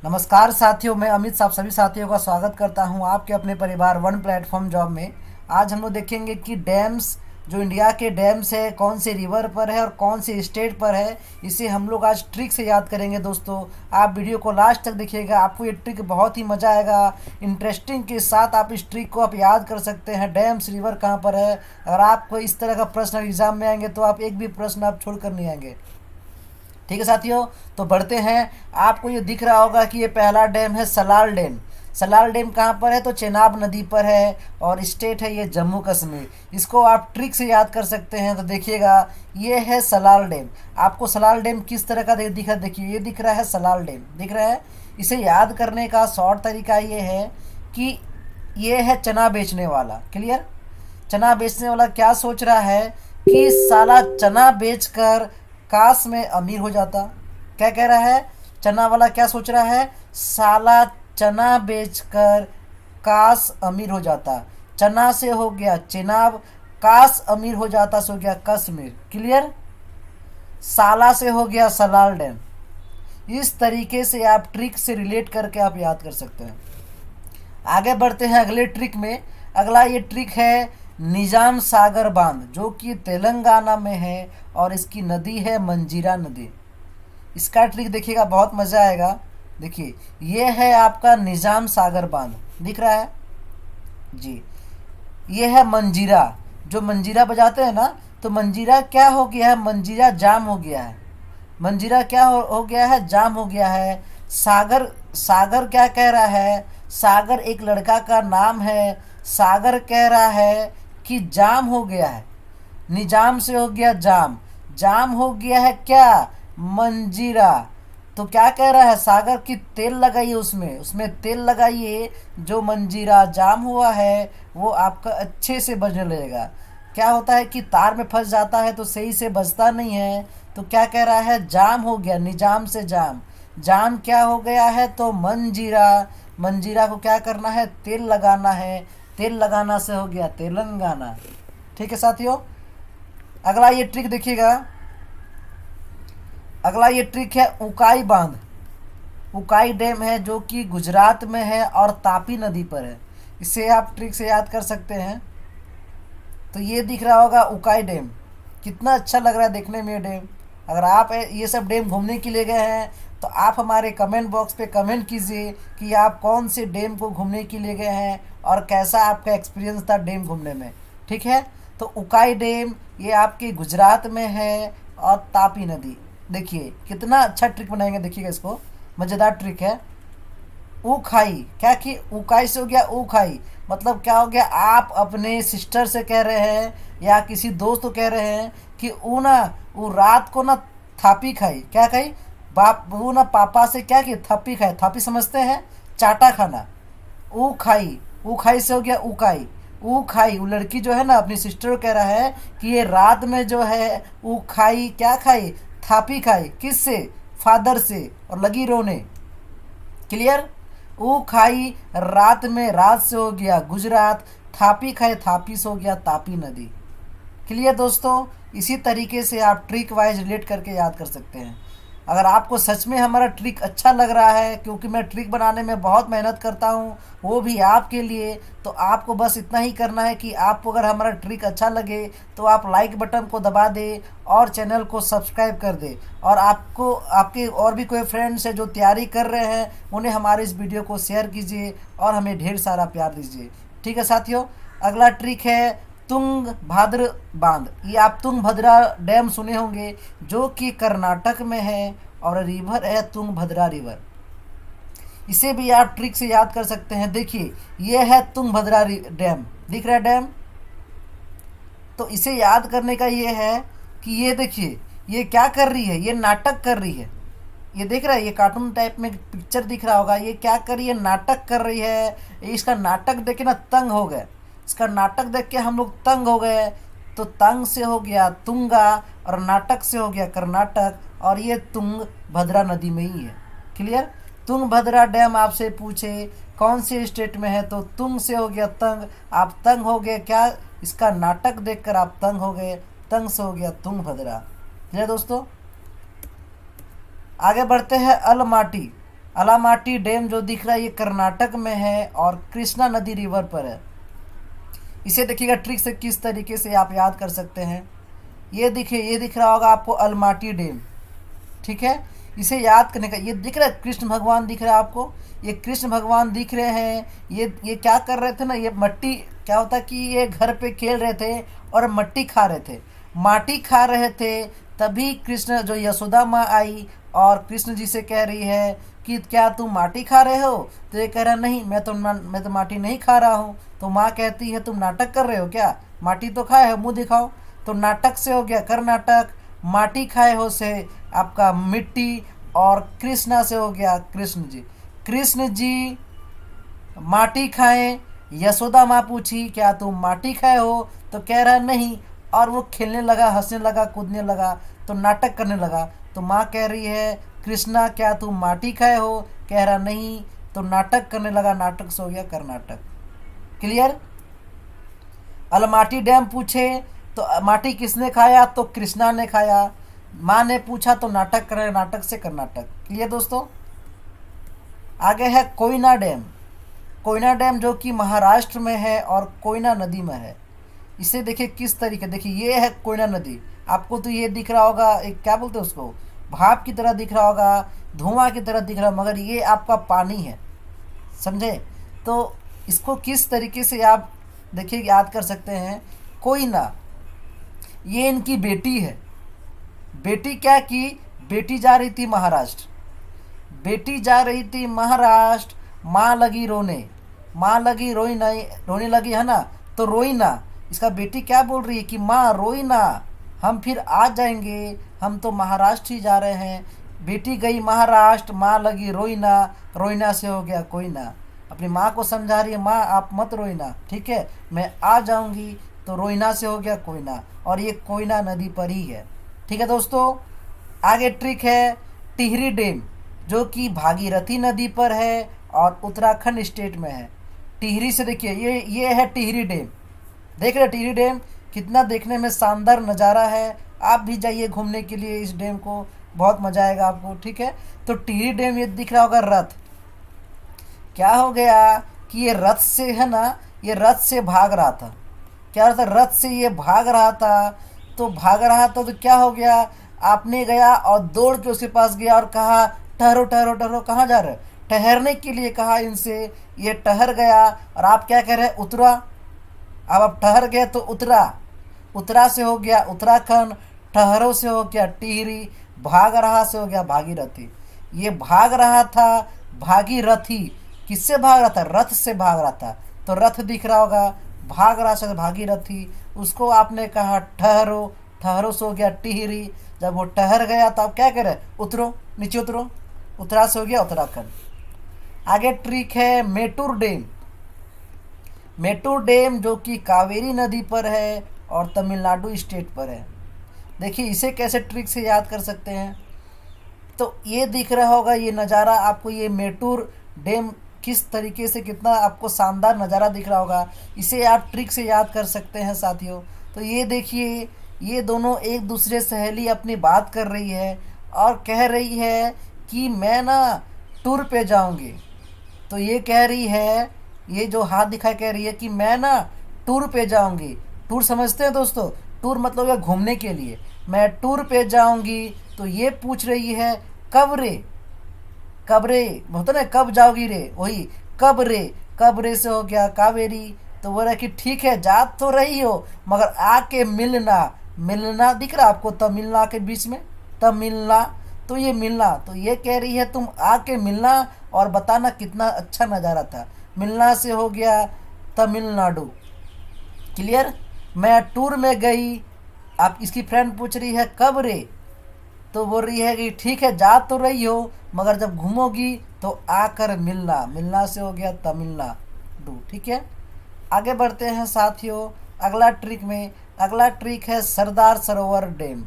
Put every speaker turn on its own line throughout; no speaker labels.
नमस्कार साथियों, मैं अमित साहब सभी साथियों का स्वागत करता हूं आपके अपने परिवार वन प्लेटफॉर्म जॉब में। आज हम लोग देखेंगे कि डैम्स, जो इंडिया के डैम्स है, कौन से रिवर पर है और कौन से स्टेट पर है। इसे हम लोग आज ट्रिक से याद करेंगे। दोस्तों, आप वीडियो को लास्ट तक देखिएगा, आपको ये ट्रिक बहुत ही मज़ा आएगा। इंटरेस्टिंग के साथ आप इस ट्रिक को आप याद कर सकते हैं। डैम्स रिवर कहाँ पर है। अगर आपको इस तरह का प्रश्न एग्जाम में आएंगे तो आप एक भी प्रश्न आप छोड़ कर नहीं आएंगे। ठीक है साथियों, तो बढ़ते हैं। आपको ये दिख रहा होगा कि ये पहला डैम है सलाल डैम। सलाल डैम कहाँ पर है? तो चेनाब नदी पर है और स्टेट है ये जम्मू कश्मीर। इसको आप ट्रिक से याद कर सकते हैं। तो देखिएगा, ये है सलाल डैम। आपको सलाल डैम किस तरह का दिख रहा है? देखिए, ये दिख रहा है सलाल डैम, दिख रहा है। इसे याद करने का शॉर्ट तरीका ये है कि ये है चना बेचने वाला। क्लियर? चना बेचने वाला क्या सोच रहा है कि साला चना बेचकर काश में अमीर हो जाता। क्या कह रहा है? चना वाला क्या सोच रहा है? साला चना बेचकर काश अमीर हो जाता। चना से हो गया चेनाब, काश अमीर हो जाता से हो गया कश्मीर। क्लियर? साला से हो गया सलाल डैम। इस तरीके से आप ट्रिक से रिलेट करके आप याद कर सकते हैं। आगे बढ़ते हैं अगले ट्रिक में। अगला ये ट्रिक है निजाम सागर बांध, जो कि तेलंगाना में है और इसकी नदी है मंजीरा नदी। इसका ट्रिक देखिएगा, बहुत मज़ा आएगा। देखिए, ये है आपका निजाम सागर बांध, दिख रहा है जी। ये है मंजीरा। जो मंजीरा बजाते हैं ना, तो मंजीरा क्या हो गया है? मंजीरा जाम हो गया है। मंजीरा क्या हो गया है? जाम हो गया है। सागर, सागर क्या कह रहा है? सागर एक लड़का का नाम है। सागर कह रहा है कि जाम हो गया है। निजाम से हो गया जाम, जाम हो गया है क्या? मंजीरा। तो क्या कह रहा है? सागर की तेल लगाइए, उसमें उसमें तेल लगाइए। जो मंजीरा जाम हुआ है वो आपका अच्छे से बजने लगेगा। क्या होता है कि तार में फंस जाता है तो सही से बजता नहीं है। तो क्या कह रहा है? जाम हो गया, निजाम से जाम। जाम क्या हो गया है? तो मंजीरा। मंजीरा को क्या करना है? तेल लगाना है। तेल लगाना से हो गया तेलंगाना। ठीक है साथियों, अगला ये ट्रिक देखिएगा। अगला ये ट्रिक है उकाई बांध। उकाई डैम है जो कि गुजरात में है और तापी नदी पर है। इसे आप ट्रिक से याद कर सकते हैं। तो ये दिख रहा होगा उकाई डैम। कितना अच्छा लग रहा है देखने में ये डैम। अगर आप ये सब डैम घूमने के लिए गए हैं तो आप हमारे कमेंट बॉक्स पे कमेंट कीजिए कि आप कौन से डैम को घूमने के लिए गए हैं और कैसा आपका एक्सपीरियंस था डैम घूमने में। ठीक है? तो उकाई डैम ये आपके गुजरात में है और तापी नदी। देखिए कितना अच्छा ट्रिक बनाएंगे, देखिएगा इसको, मज़ेदार ट्रिक है। ऊखाई, क्या कि ऊकाई से हो गया ऊखाई। मतलब क्या हो गया? आप अपने सिस्टर से कह रहे हैं या किसी दोस्त को कह रहे हैं कि वो ना, वो रात को ना थापी खाई। क्या खाई? बाप वो ना पापा से क्या कि थप्पी खाई। थापी समझते हैं? चाटा खाना। ऊ खाई, ऊ खाई से हो गया ऊकाई। ऊ खाई, वो लड़की जो है ना अपनी सिस्टर को कह रहा है कि ये रात में जो है ऊ खाई, क्या खाई? थापी खाई। किससे? फादर से, और लगी रोने। क्लियर? ऊ खाई रात में, रात से हो गया गुजरात। थापी खाई, थापी से हो गया तापी नदी। क्लियर दोस्तों? इसी तरीके से आप ट्रिक वाइज रिलेट करके याद कर सकते हैं। अगर आपको सच में हमारा ट्रिक अच्छा लग रहा है, क्योंकि मैं ट्रिक बनाने में बहुत मेहनत करता हूँ, वो भी आपके लिए, तो आपको बस इतना ही करना है कि आपको अगर हमारा ट्रिक अच्छा लगे तो आप लाइक बटन को दबा दें और चैनल को सब्सक्राइब कर दें। और आपको, आपके और भी कोई फ्रेंड्स हैं जो तैयारी कर रहे हैं, उन्हें हमारे इस वीडियो को शेयर कीजिए और हमें ढेर सारा प्यार दीजिए। ठीक है साथियों, अगला ट्रिक है तुंगभद्र बांध। ये आप तुंगभद्रा डैम सुने होंगे, जो कि कर्नाटक में है और रिवर है तुंगभद्रा रिवर। इसे भी आप ट्रिक से याद कर सकते हैं। देखिए, ये है तुंगभद्रा डैम, दिख रहा है डैम। तो इसे याद करने का ये है कि ये देखिए, ये क्या कर रही है? ये नाटक कर रही है। ये देख रहा है, ये कार्टून टाइप में पिक्चर दिख रहा होगा। ये क्या कर रही है? नाटक कर रही है। इसका नाटक देख के ना तंग हो गए। इसका नाटक देख के हम लोग तंग हो गए। तो तंग से हो गया तुंगा और नाटक से हो गया कर्नाटक, और ये तुंगभद्रा नदी में ही है। क्लियर? तुंगभद्रा डैम आपसे पूछे कौन से स्टेट में है, तो तुंग से हो गया तंग। आप तंग हो गए क्या? इसका नाटक देखकर आप तंग हो गए। तंग से हो गया तुंगभद्रा। क्लियर दोस्तों? आगे बढ़ते हैं अलमाटी। अलमाटी डैम जो दिख रहा है ये कर्नाटक में है और कृष्णा नदी रिवर पर है। इसे देखिएगा ट्रिक से किस तरीके से आप याद कर सकते हैं। ये देखिए, ये दिख रहा होगा आपको अलमाटी डैम, ठीक है। इसे याद करने का, ये दिख रहा है कृष्ण भगवान दिख रहा है आपको, ये कृष्ण भगवान दिख रहे हैं। ये क्या कर रहे थे ना, ये मट्टी, क्या होता कि ये घर पे खेल रहे थे और मट्टी खा रहे थे, माटी खा रहे थे। तभी कृष्ण जो यशोदा माँ आई और कृष्ण जी से कह रही है कि क्या तुम माटी खा रहे हो? तो ये कह रहा नहीं, मैं तो माटी नहीं खा रहा हूँ। तो माँ कहती है तुम नाटक कर रहे हो क्या, माटी तो खाए हो, मुँह दिखाओ। तो नाटक से हो गया कर्नाटक, माटी खाए हो से आपका मिट्टी, और कृष्णा से हो गया कृष्ण जी। कृष्ण जी माटी खाएं, यशोदा माँ पूछी क्या तुम माटी खाए हो? तो कह रहा नहीं, और वो खेलने लगा, हंसने लगा, कूदने लगा, तो नाटक करने लगा। तो माँ कह रही है कृष्णा क्या तुम माटी खाए हो? कह रहा नहीं, तो नाटक करने लगा, नाटक से हो गया कर्नाटक। क्लियर? अलमाटी डैम पूछे तो माटी किसने खाया? तो कृष्णा ने खाया। माँ ने पूछा तो नाटक करे, नाटक से कर्नाटक। क्लियर दोस्तों? आगे है कोयना डैम। कोयना डैम जो कि महाराष्ट्र में है और कोयना नदी में है। इसे देखिए किस तरीके, देखिए ये है कोयना नदी, आपको तो ये दिख रहा होगा, एक क्या बोलते हैं उसको, भाप की तरह दिख रहा होगा, धुआं की तरह दिख रहा, मगर ये आपका पानी है, समझे? तो इसको किस तरीके से आप देखिए याद कर सकते हैं। कोयना, ये इनकी बेटी है। बेटी क्या की, बेटी जा रही थी महाराष्ट्र, बेटी जा रही थी महाराष्ट्र, माँ लगी रोने, माँ लगी रोई नहीं, रोने लगी है ना, तो रोई ना। इसका बेटी क्या बोल रही है कि माँ रोई ना, हम फिर आ जाएंगे, हम तो महाराष्ट्र ही जा रहे हैं। बेटी गई महाराष्ट्र, माँ लगी रोईना, रोईना से हो गया कोयना। अपनी माँ को समझा रही है माँ आप मत रोईना, ठीक है, मैं आ जाऊंगी। तो रोईना से हो गया कोयना, और ये कोयना नदी पर ही है। ठीक है दोस्तों, आगे ट्रिक है टिहरी डैम, जो कि भागीरथी नदी पर है और उत्तराखंड स्टेट में है। टिहरी से देखिए, ये है टिहरी डैम, देख रहे टिहरी डैम कितना देखने में शानदार नज़ारा है। आप भी जाइए घूमने के लिए इस डैम को, बहुत मज़ा आएगा आपको, ठीक है। तो टिहरी डैम ये दिख रहा होगा रथ, क्या हो गया कि ये रथ से है ना, ये रथ से भाग रहा था, क्या रहा था, रथ से ये भाग रहा था। तो भाग रहा था तो क्या हो गया, आपने गया और दौड़ के उसके पास गया और कहा ठहरो ठहरो ठहरो, कहाँ जा रहे हो? ठहरने के लिए कहा इनसे, ये ठहर गया, और आप क्या कह रहे हैं, उतरा। अब आप ठहर गए तो उतरा, उतरा से हो गया उत्तराखंड, ठहरो से हो गया टिहरी, भाग रहा से हो गया भागीरथी। ये भाग रहा था भागीरथी, किससे भाग रहा था? रथ से भाग रहा था। तो रथ दिख रहा होगा, भाग रहा से भागीरथी, उसको आपने कहा ठहरो, ठहरो से हो गया टिहरी। जब वो ठहर गया तो आप क्या करें, उतरो, नीचे उतरो, उतरा से हो गया उत्तराखंड। आगे ट्रिक है मेटूर डैम। मेटूर डैम जो कि कावेरी नदी पर है और तमिलनाडु स्टेट पर है। देखिए इसे कैसे ट्रिक से याद कर सकते हैं। तो ये दिख रहा होगा ये नज़ारा आपको, ये मेटूर डैम किस तरीके से, कितना आपको शानदार नज़ारा दिख रहा होगा, इसे आप ट्रिक से याद कर सकते हैं साथियों। तो ये देखिए, ये दोनों एक दूसरे सहेली अपनी बात कर रही है और कह रही है कि मैं ना टूर पे जाऊंगी। तो ये कह रही है, ये जो हाथ दिखाई कह रही है कि मैं ना टूर पे जाऊंगी। टूर समझते हैं दोस्तों, टूर मतलब है घूमने के लिए, मैं टूर पे जाऊंगी। तो ये पूछ रही है कब रे, कब रे होता ना, कब जाओगी रे, वही कब रे, कब रे से हो गया कावेरी। तो बोला कि ठीक है जा तो रही हो, मगर आके मिलना, मिलना दिख रहा आपको तमिलना के बीच में, तमिलना, तो ये मिलना। तो ये कह रही है तुम आके मिलना और बताना कितना अच्छा नज़ारा था। मिलना से हो गया तमिलनाडु। क्लियर? मैं टूर में गई, आप इसकी फ्रेंड पूछ रही है कब रे, तो बोल रही है कि ठीक है जा तो रही हो, मगर जब घूमोगी तो आकर मिलना, मिलना से हो गया तमिलनाडु। ठीक है, आगे बढ़ते हैं साथियों अगला ट्रिक में। अगला ट्रिक है सरदार सरोवर डैम।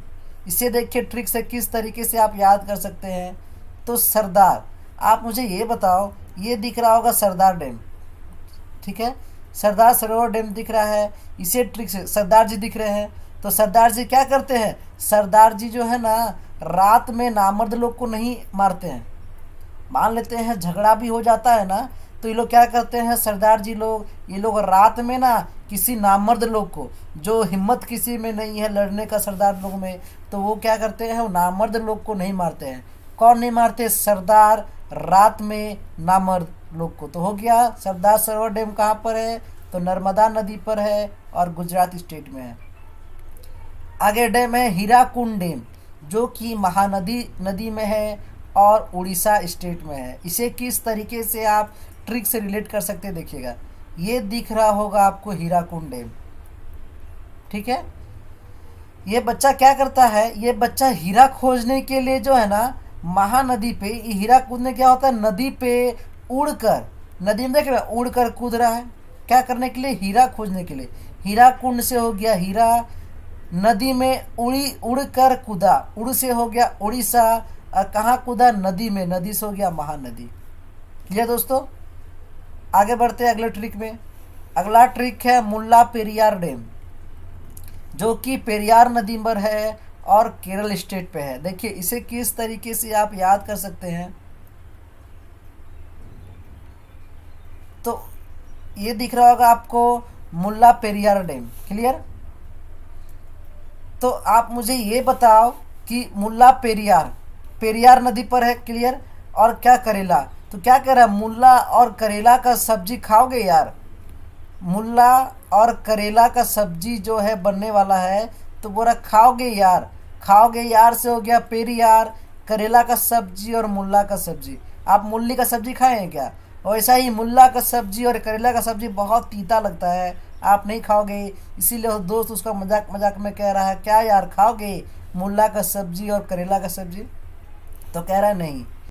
इसे देखिए ट्रिक से किस तरीके से आप याद कर सकते हैं। तो सरदार, आप मुझे ये बताओ, ये दिख रहा होगा सरदार डैम, ठीक है, सरदार सरोवर डैम दिख रहा है। इसे ट्रिक से सरदार जी दिख रहे हैं। तो सरदार जी क्या करते हैं, सरदार जी जो है ना रात में नामर्द लोग को नहीं मारते हैं, मान लेते हैं झगड़ा भी हो जाता है ना, तो ये लोग क्या करते हैं सरदार जी लोग, ये लोग रात में ना किसी नामर्द लोग को, जो हिम्मत किसी में नहीं है लड़ने का सरदार लोग में, तो वो क्या करते हैं वो नामर्द लोग को नहीं मारते हैं। कौन नहीं मारते? सरदार रात में नामर्द लोग को। तो हो गया सरदार सरोवर डैम कहाँ पर है? तो नर्मदा नदी पर है और गुजरात स्टेट में है। आगे डैम है हीराकुंड डैम, जो कि महानदी नदी में है और उड़ीसा स्टेट में है। इसे किस तरीके से आप ट्रिक से रिलेट कर सकते हैं देखिएगा, ये दिख रहा होगा आपको हीराकुंड डैम, ठीक है। ये बच्चा क्या करता है, ये बच्चा हीरा खोजने के लिए जो है ना महानदी पे, ये हीरा कूदने क्या होता है नदी पे उड़कर, नदी में देख रहे हैं उड़कर कूद रहा है, क्या करने के लिए? हीरा खोजने के लिए। हीरा कुंड से हो गया हीरा, नदी में उड़कर कूदा, उड़ से हो गया उड़ीसा, और कहाँ कूदा? नदी में, नदी से हो गया महानदी। क्लियर दोस्तों? आगे बढ़ते हैं अगले ट्रिक में। अगला ट्रिक है मुल्ला पेरियार डैम, जो कि पेरियार नदी पर है और केरल स्टेट पे है। देखिए इसे किस तरीके से आप याद कर सकते हैं, तो ये दिख रहा होगा आपको मुल्ला पेरियार डैम। क्लियर? तो आप मुझे ये बताओ कि मुल्ला पेरियार, पेरियार नदी पर है, क्लियर, और क्या करेला, तो क्या कह रहा है मुल्ला और करेला का सब्जी खाओगे यार? मुल्ला और करेला का सब्जी जो है बनने वाला है, तो बोला खाओगे यार, खाओगे यार से हो गया पेरियार, करेला का सब्जी और मुल्ला का सब्जी। आप मूली का सब्जी खाए हैं क्या? वैसा ही मुल्ला का सब्जी और करेला का सब्जी बहुत तीता लगता है, आप नहीं खाओगे। इसीलिए वो दोस्त उसका मजाक मजाक में कह रहा है क्या यार खाओगे मुल्ला का सब्जी और करेला का सब्जी? तो कह रहा है नहीं,